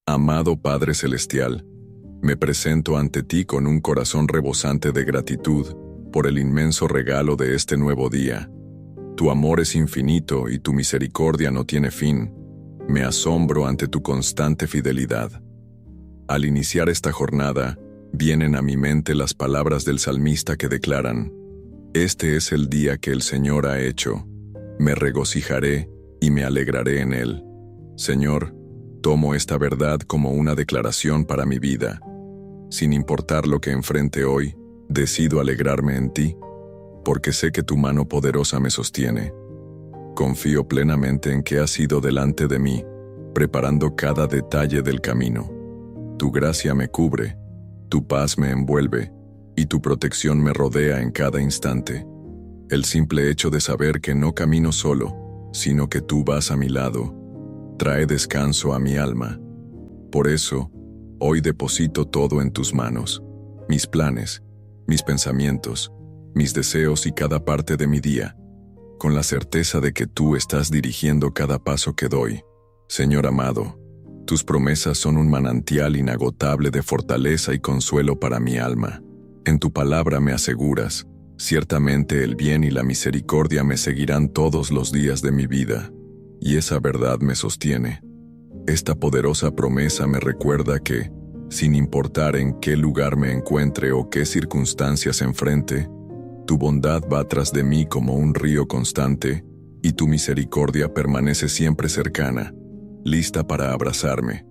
Amado Padre Celestial, me presento ante ti con un corazón rebosante de gratitud por el inmenso regalo de este nuevo día. Tu amor es infinito y tu misericordia no tiene fin. Me asombro ante tu constante fidelidad. Al iniciar esta jornada, vienen a mi mente las palabras del salmista que declaran: Este es el día que el Señor ha hecho. Me regocijaré y me alegraré en él. Señor, tomo esta verdad como una declaración para mi vida. Sin importar lo que enfrente hoy, decido alegrarme en ti, porque sé que tu mano poderosa me sostiene. Confío plenamente en que has ido delante de mí, preparando cada detalle del camino. Tu gracia me cubre, tu paz me envuelve, y tu protección me rodea en cada instante. El simple hecho de saber que no camino solo, sino que tú vas a mi lado, trae descanso a mi alma. Por eso, hoy deposito todo en tus manos, mis planes, mis pensamientos, mis deseos y cada parte de mi día, con la certeza de que tú estás dirigiendo cada paso que doy. Señor amado, tus promesas son un manantial inagotable de fortaleza y consuelo para mi alma. En tu palabra me aseguras, ciertamente el bien y la misericordia me seguirán todos los días de mi vida, y esa verdad me sostiene. Esta poderosa promesa me recuerda que, sin importar en qué lugar me encuentre o qué circunstancias enfrente, tu bondad va tras de mí como un río constante, y tu misericordia permanece siempre cercana, lista para abrazarme.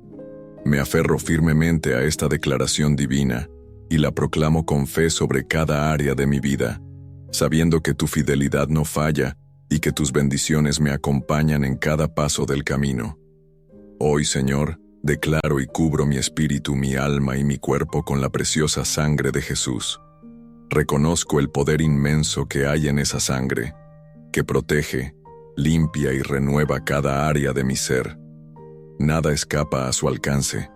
Me aferro firmemente a esta declaración divina, y la proclamo con fe sobre cada área de mi vida, sabiendo que tu fidelidad no falla, y que tus bendiciones me acompañan en cada paso del camino. Hoy, Señor, declaro y cubro mi espíritu, mi alma y mi cuerpo con la preciosa sangre de Jesús. Reconozco el poder inmenso que hay en esa sangre, que protege, limpia y renueva cada área de mi ser. Nada escapa a su alcance.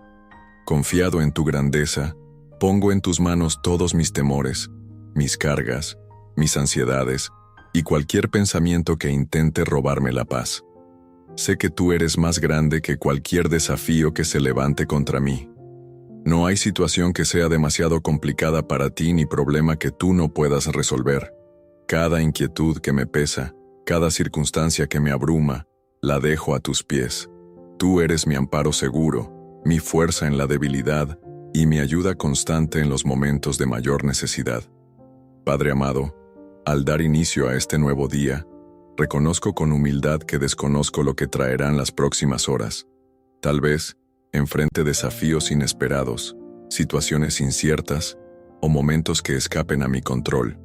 Confiado en tu grandeza, pongo en tus manos todos mis temores, mis cargas, mis ansiedades y cualquier pensamiento que intente robarme la paz. Sé que tú eres más grande que cualquier desafío que se levante contra mí. No hay situación que sea demasiado complicada para ti ni problema que tú no puedas resolver. Cada inquietud que me pesa, cada circunstancia que me abruma, la dejo a tus pies. Tú eres mi amparo seguro, mi fuerza en la debilidad y mi ayuda constante en los momentos de mayor necesidad. Padre amado, al dar inicio a este nuevo día, reconozco con humildad que desconozco lo que traerán las próximas horas. Tal vez, enfrente desafíos inesperados, situaciones inciertas o momentos que escapen a mi control.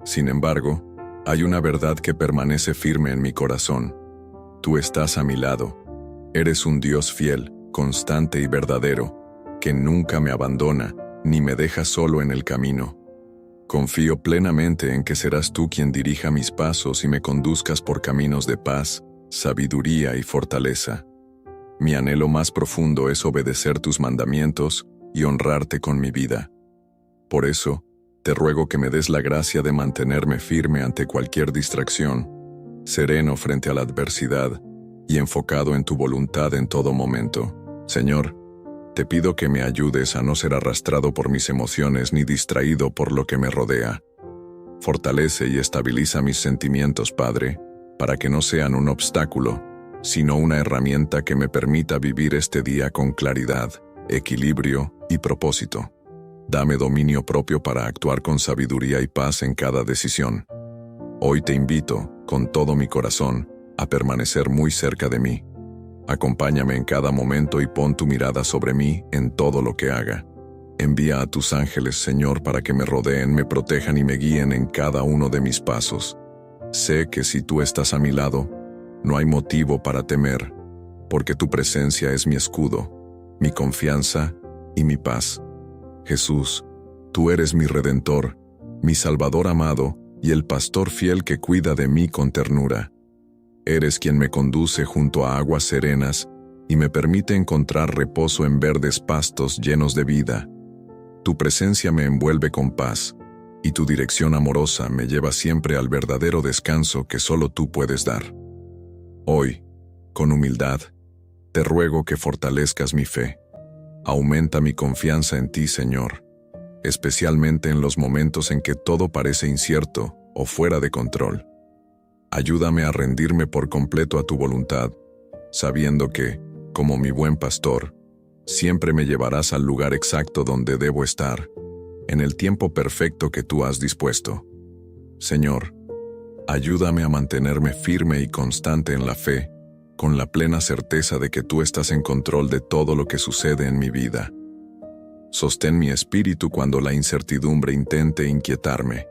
Sin embargo, hay una verdad que permanece firme en mi corazón. Tú estás a mi lado. Eres un Dios fiel, constante y verdadero, que nunca me abandona ni me deja solo en el camino. Confío plenamente en que serás tú quien dirija mis pasos y me conduzcas por caminos de paz, sabiduría y fortaleza. Mi anhelo más profundo es obedecer tus mandamientos y honrarte con mi vida. Por eso, te ruego que me des la gracia de mantenerme firme ante cualquier distracción, sereno frente a la adversidad y enfocado en tu voluntad en todo momento. Señor, te pido que me ayudes a no ser arrastrado por mis emociones ni distraído por lo que me rodea. Fortalece y estabiliza mis sentimientos, Padre, para que no sean un obstáculo, sino una herramienta que me permita vivir este día con claridad, equilibrio y propósito. Dame dominio propio para actuar con sabiduría y paz en cada decisión. Hoy te invito, con todo mi corazón, a permanecer muy cerca de mí. Acompáñame en cada momento y pon tu mirada sobre mí en todo lo que haga. Envía a tus ángeles, Señor, para que me rodeen, me protejan y me guíen en cada uno de mis pasos. Sé que si tú estás a mi lado, no hay motivo para temer, porque tu presencia es mi escudo, mi confianza y mi paz. Jesús, tú eres mi Redentor, mi Salvador amado y el pastor fiel que cuida de mí con ternura. Eres quien me conduce junto a aguas serenas y me permite encontrar reposo en verdes pastos llenos de vida. Tu presencia me envuelve con paz, y tu dirección amorosa me lleva siempre al verdadero descanso que solo tú puedes dar. Hoy, con humildad, te ruego que fortalezcas mi fe, Aumenta mi confianza en ti, Señor, especialmente en los momentos en que todo parece incierto o fuera de control. Ayúdame a rendirme por completo a tu voluntad, sabiendo que, como mi buen pastor, siempre me llevarás al lugar exacto donde debo estar, en el tiempo perfecto que tú has dispuesto. Señor, ayúdame a mantenerme firme y constante en la fe, con la plena certeza de que tú estás en control de todo lo que sucede en mi vida. Sostén mi espíritu cuando la incertidumbre intente inquietarme,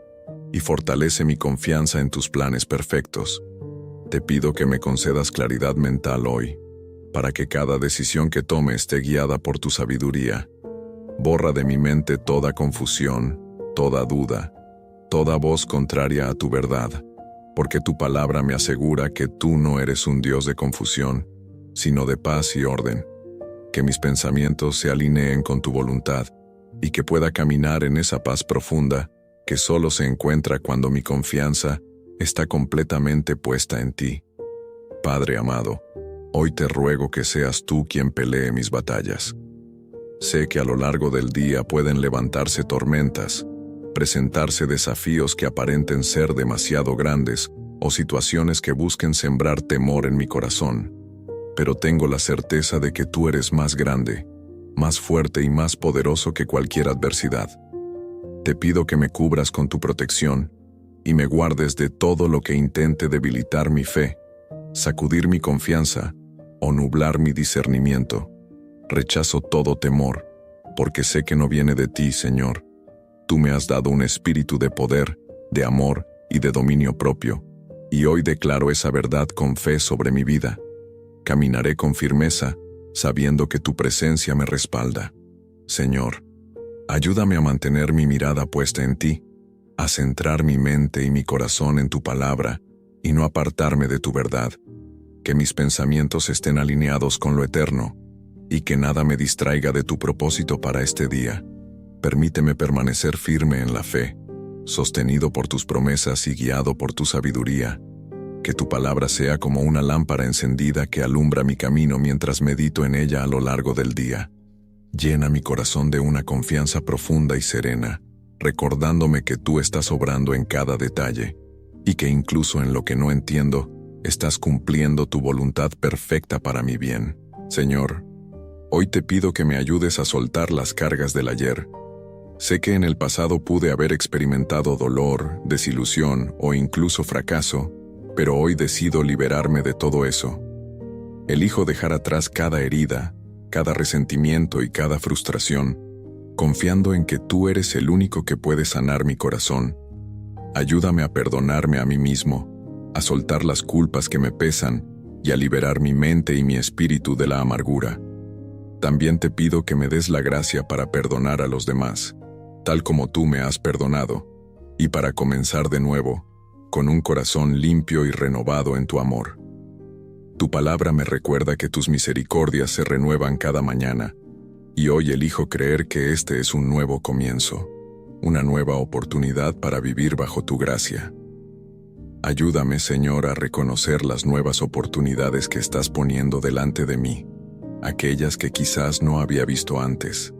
y fortalece mi confianza en tus planes perfectos. Te pido que me concedas claridad mental hoy, para que cada decisión que tome esté guiada por tu sabiduría. Borra de mi mente toda confusión, toda duda, toda voz contraria a tu verdad, porque tu palabra me asegura que tú no eres un Dios de confusión, sino de paz y orden. Que mis pensamientos se alineen con tu voluntad, y que pueda caminar en esa paz profunda que solo se encuentra cuando mi confianza está completamente puesta en ti. Padre amado, hoy te ruego que seas tú quien pelee mis batallas. Sé que a lo largo del día pueden levantarse tormentas, presentarse desafíos que aparenten ser demasiado grandes o situaciones que busquen sembrar temor en mi corazón, pero tengo la certeza de que tú eres más grande, más fuerte y más poderoso que cualquier adversidad. Te pido que me cubras con tu protección y me guardes de todo lo que intente debilitar mi fe, sacudir mi confianza o nublar mi discernimiento. Rechazo todo temor, porque sé que no viene de ti, Señor. Tú me has dado un espíritu de poder, de amor y de dominio propio, y hoy declaro esa verdad con fe sobre mi vida. Caminaré con firmeza, sabiendo que tu presencia me respalda. Señor, ayúdame a mantener mi mirada puesta en ti, a centrar mi mente y mi corazón en tu palabra y no apartarme de tu verdad. Que mis pensamientos estén alineados con lo eterno y que nada me distraiga de tu propósito para este día. Permíteme permanecer firme en la fe, sostenido por tus promesas y guiado por tu sabiduría. Que tu palabra sea como una lámpara encendida que alumbra mi camino mientras medito en ella a lo largo del día. Llena mi corazón de una confianza profunda y serena, recordándome que tú estás obrando en cada detalle, y que incluso en lo que no entiendo, estás cumpliendo tu voluntad perfecta para mi bien. Señor, hoy te pido que me ayudes a soltar las cargas del ayer. Sé que en el pasado pude haber experimentado dolor, desilusión o incluso fracaso, pero hoy decido liberarme de todo eso. Elijo dejar atrás cada herida, cada resentimiento y cada frustración, confiando en que tú eres el único que puede sanar mi corazón. Ayúdame a perdonarme a mí mismo, a soltar las culpas que me pesan y a liberar mi mente y mi espíritu de la amargura. También te pido que me des la gracia para perdonar a los demás, tal como tú me has perdonado, y para comenzar de nuevo, con un corazón limpio y renovado en tu amor. Tu palabra me recuerda que tus misericordias se renuevan cada mañana, y hoy elijo creer que este es un nuevo comienzo, una nueva oportunidad para vivir bajo tu gracia. Ayúdame, Señor, a reconocer las nuevas oportunidades que estás poniendo delante de mí, aquellas que quizás no había visto antes.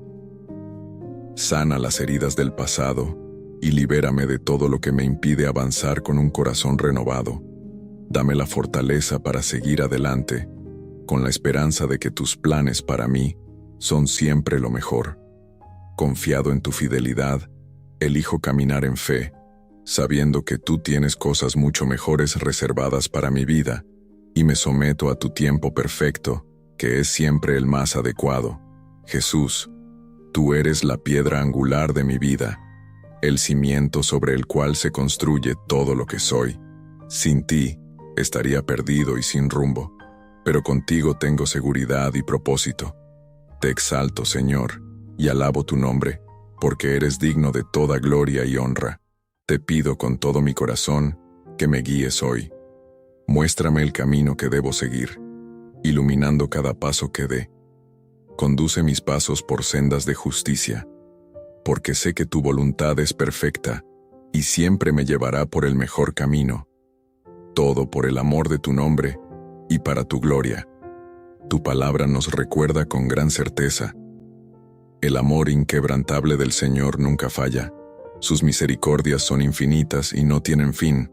Sana las heridas del pasado y libérame de todo lo que me impide avanzar con un corazón renovado. Dame la fortaleza para seguir adelante, con la esperanza de que tus planes para mí son siempre lo mejor. Confiado en tu fidelidad, elijo caminar en fe, sabiendo que tú tienes cosas mucho mejores reservadas para mi vida, y me someto a tu tiempo perfecto, que es siempre el más adecuado. Jesús, tú eres la piedra angular de mi vida, el cimiento sobre el cual se construye todo lo que soy. Sin ti, estaría perdido y sin rumbo, pero contigo tengo seguridad y propósito. Te exalto, Señor, y alabo tu nombre, porque eres digno de toda gloria y honra. Te pido con todo mi corazón que me guíes hoy. Muéstrame el camino que debo seguir, iluminando cada paso que dé. Conduce mis pasos por sendas de justicia, porque sé que tu voluntad es perfecta y siempre me llevará por el mejor camino. Todo por el amor de tu nombre y para tu gloria. Tu palabra nos recuerda con gran certeza El amor inquebrantable del Señor nunca falla. Sus misericordias son infinitas y no tienen fin.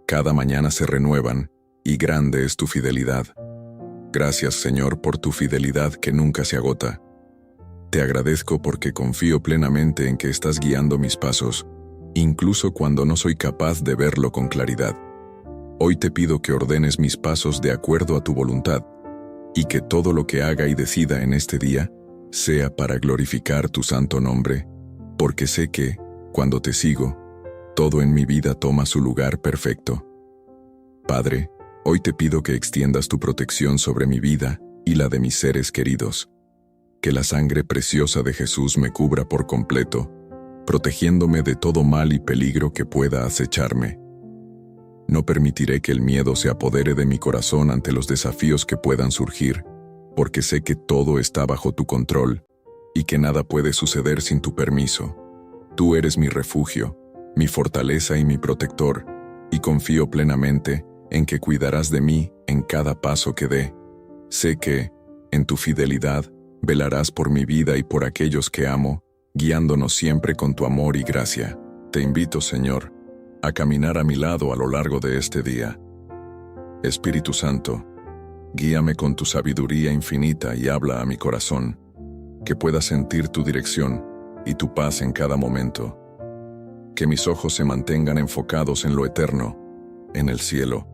Cada mañana se renuevan, y grande es tu fidelidad. Gracias, Señor, por tu fidelidad que nunca se agota. Te agradezco porque confío plenamente en que estás guiando mis pasos, incluso cuando no soy capaz de verlo con claridad. Hoy te pido que ordenes mis pasos de acuerdo a tu voluntad, y que todo lo que haga y decida en este día sea para glorificar tu santo nombre, porque sé que, cuando te sigo, todo en mi vida toma su lugar perfecto. Padre, hoy te pido que extiendas tu protección sobre mi vida y la de mis seres queridos. Que la sangre preciosa de Jesús me cubra por completo, protegiéndome de todo mal y peligro que pueda acecharme. No permitiré que el miedo se apodere de mi corazón ante los desafíos que puedan surgir, porque sé que todo está bajo tu control y que nada puede suceder sin tu permiso. Tú eres mi refugio, mi fortaleza y mi protector, y confío plenamente en que cuidarás de mí en cada paso que dé. Sé que, en tu fidelidad, velarás por mi vida y por aquellos que amo, guiándonos siempre con tu amor y gracia. Te invito, Señor, a caminar a mi lado a lo largo de este día. Espíritu Santo, guíame con tu sabiduría infinita y habla a mi corazón, que pueda sentir tu dirección y tu paz en cada momento. Que mis ojos se mantengan enfocados en lo eterno, en el cielo,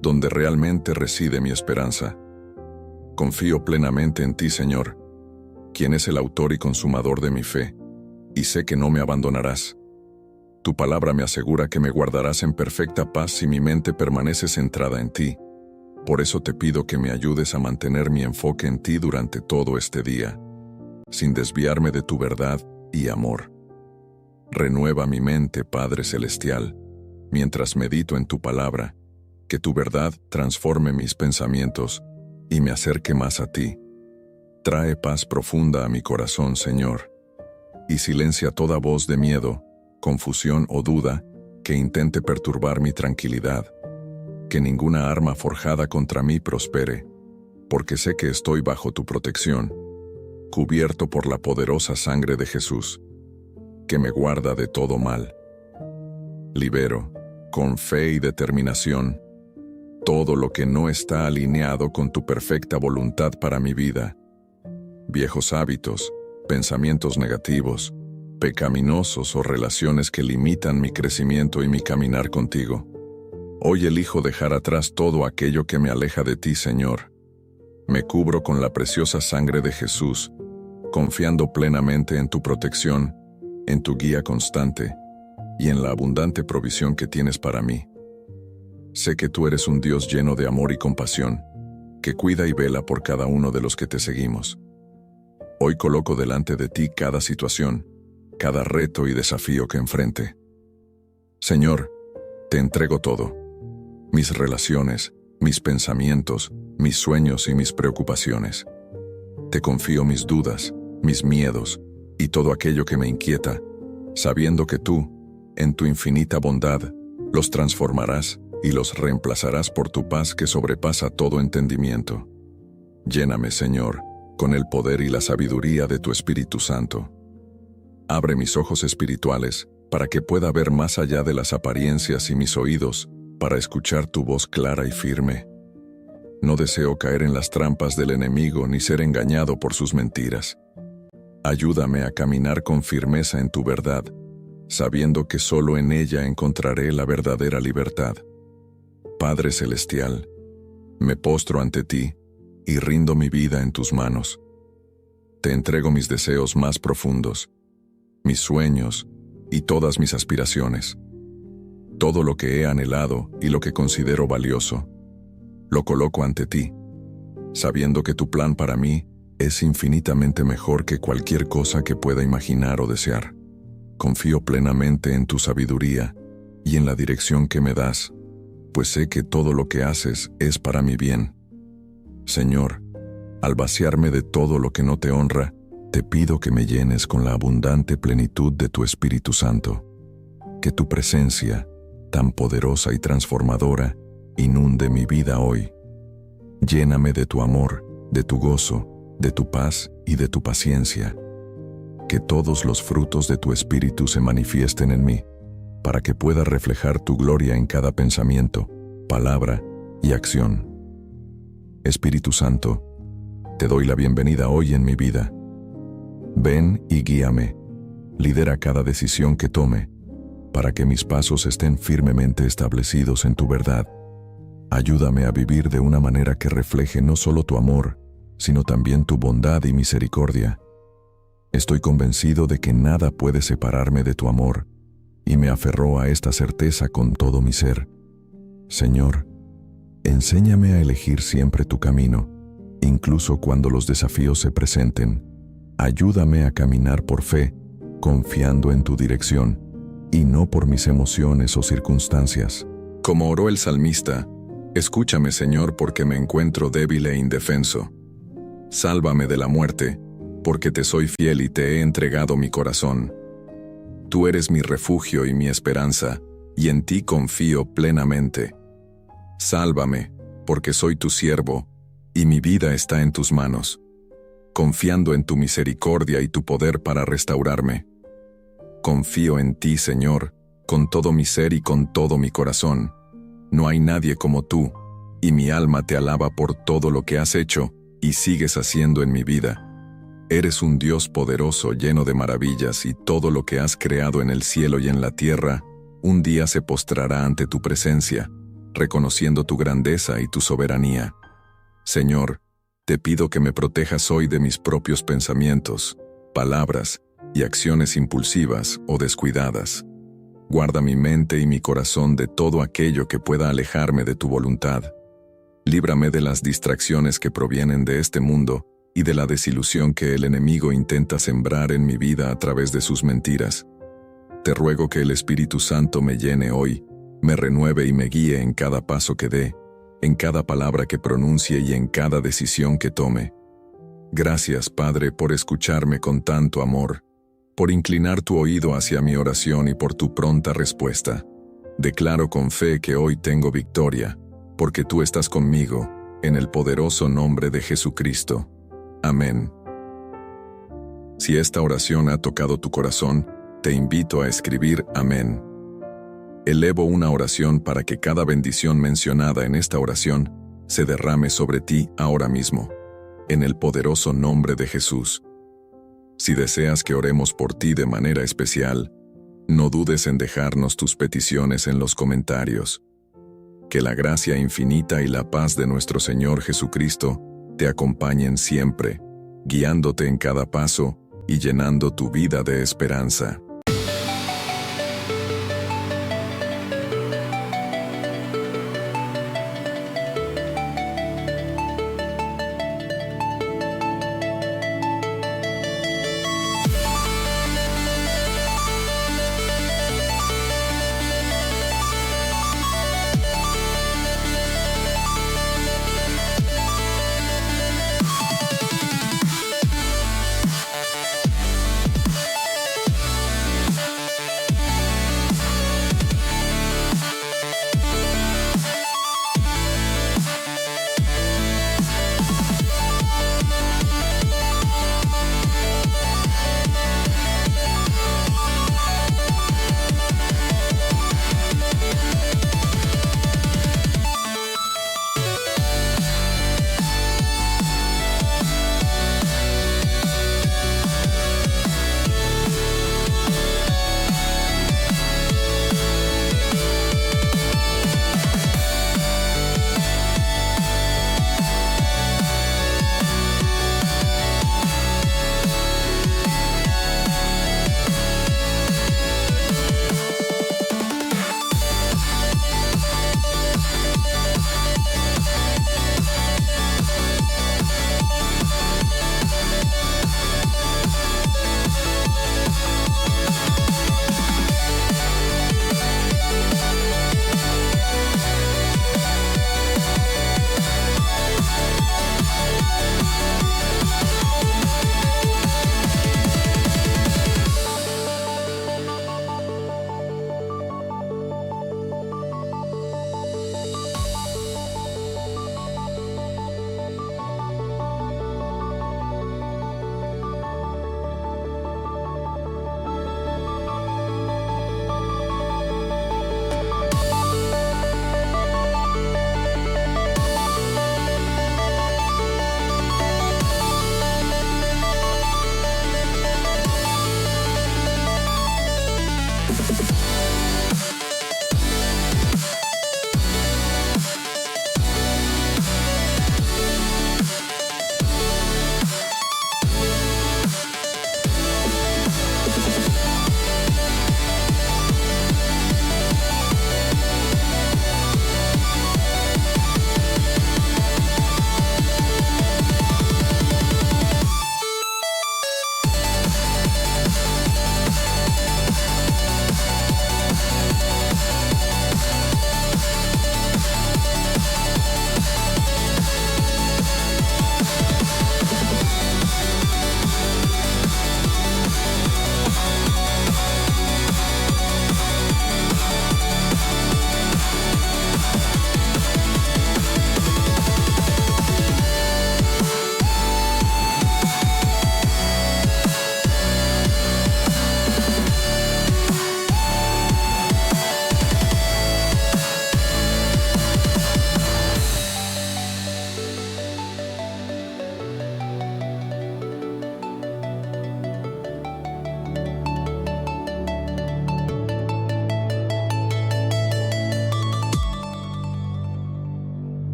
donde realmente reside mi esperanza. Confío plenamente en ti, Señor, quien es el autor y consumador de mi fe, y sé que no me abandonarás. Tu palabra me asegura que me guardarás en perfecta paz si mi mente permanece centrada en ti. Por eso te pido que me ayudes a mantener mi enfoque en ti durante todo este día, sin desviarme de tu verdad y amor. Renueva mi mente, Padre Celestial, mientras medito en tu palabra, que tu verdad transforme mis pensamientos y me acerque más a ti. Trae paz profunda a mi corazón, Señor, y silencia toda voz de miedo, confusión o duda que intente perturbar mi tranquilidad. Que ninguna arma forjada contra mí prospere, porque sé que estoy bajo tu protección, cubierto por la poderosa sangre de Jesús, que me guarda de todo mal. Libero, con fe y determinación, todo lo que no está alineado con tu perfecta voluntad para mi vida. Viejos hábitos, pensamientos negativos, pecaminosos o relaciones que limitan mi crecimiento y mi caminar contigo. Hoy elijo dejar atrás todo aquello que me aleja de ti, Señor. Me cubro con la preciosa sangre de Jesús, confiando plenamente en tu protección, en tu guía constante y en la abundante provisión que tienes para mí. Sé que tú eres un Dios lleno de amor y compasión, que cuida y vela por cada uno de los que te seguimos. Hoy coloco delante de ti cada situación, cada reto y desafío que enfrente. Señor, te entrego todo. Mis relaciones, mis pensamientos, mis sueños y mis preocupaciones. Te confío mis dudas, mis miedos y todo aquello que me inquieta, sabiendo que tú, en tu infinita bondad, los transformarás y los reemplazarás por tu paz que sobrepasa todo entendimiento. Lléname, Señor, con el poder y la sabiduría de tu Espíritu Santo. Abre mis ojos espirituales para que pueda ver más allá de las apariencias y mis oídos para escuchar tu voz clara y firme. No deseo caer en las trampas del enemigo ni ser engañado por sus mentiras. Ayúdame a caminar con firmeza en tu verdad, sabiendo que solo en ella encontraré la verdadera libertad. Padre Celestial, me postro ante ti y rindo mi vida en tus manos. Te entrego mis deseos más profundos, mis sueños y todas mis aspiraciones. Todo lo que he anhelado y lo que considero valioso, lo coloco ante ti, sabiendo que tu plan para mí es infinitamente mejor que cualquier cosa que pueda imaginar o desear. Confío plenamente en tu sabiduría y en la dirección que me das, pues sé que todo lo que haces es para mi bien. Señor, al vaciarme de todo lo que no te honra, te pido que me llenes con la abundante plenitud de tu Espíritu Santo. Que tu presencia, tan poderosa y transformadora, inunde mi vida hoy. Lléname de tu amor, de tu gozo, de tu paz y de tu paciencia. que todos los frutos de tu Espíritu se manifiesten en mí, para que pueda reflejar tu gloria en cada pensamiento, palabra y acción. Espíritu Santo, te doy la bienvenida hoy en mi vida. Ven y guíame, lidera cada decisión que tome, para que mis pasos estén firmemente establecidos en tu verdad. Ayúdame a vivir de una manera que refleje no solo tu amor, sino también tu bondad y misericordia. Estoy convencido de que nada puede separarme de tu amor, y me aferro a esta certeza con todo mi ser. Señor, enséñame a elegir siempre tu camino, incluso cuando los desafíos se presenten. Ayúdame a caminar por fe, confiando en tu dirección, y no por mis emociones o circunstancias. Como oró el salmista, escúchame, Señor, porque me encuentro débil e indefenso. Sálvame de la muerte, porque te soy fiel y te he entregado mi corazón. Tú eres mi refugio y mi esperanza, y en ti confío plenamente. Sálvame, porque soy tu siervo, y mi vida está en tus manos, confiando en tu misericordia y tu poder para restaurarme. Confío en ti, Señor, con todo mi ser y con todo mi corazón. No hay nadie como tú, y mi alma te alaba por todo lo que has hecho y sigues haciendo en mi vida. Eres un Dios poderoso, lleno de maravillas, y todo lo que has creado en el cielo y en la tierra, un día se postrará ante tu presencia, reconociendo tu grandeza y tu soberanía. Señor, te pido que me protejas hoy de mis propios pensamientos, palabras y acciones impulsivas o descuidadas. Guarda mi mente y mi corazón de todo aquello que pueda alejarme de tu voluntad. Líbrame de las distracciones que provienen de este mundo y de la desilusión que el enemigo intenta sembrar en mi vida a través de sus mentiras. Te ruego que el Espíritu Santo me llene hoy, me renueve y me guíe en cada paso que dé, en cada palabra que pronuncie y en cada decisión que tome. Gracias, Padre, por escucharme con tanto amor, por inclinar tu oído hacia mi oración y por tu pronta respuesta. Declaro con fe que hoy tengo victoria, porque tú estás conmigo, en el poderoso nombre de Jesucristo. Amén. Si esta oración ha tocado tu corazón, te invito a escribir amén. Elevo una oración para que cada bendición mencionada en esta oración se derrame sobre ti ahora mismo, en el poderoso nombre de Jesús. Si deseas que oremos por ti de manera especial, no dudes en dejarnos tus peticiones en los comentarios. Que la gracia infinita y la paz de nuestro Señor Jesucristo te acompañen siempre, guiándote en cada paso y llenando tu vida de esperanza.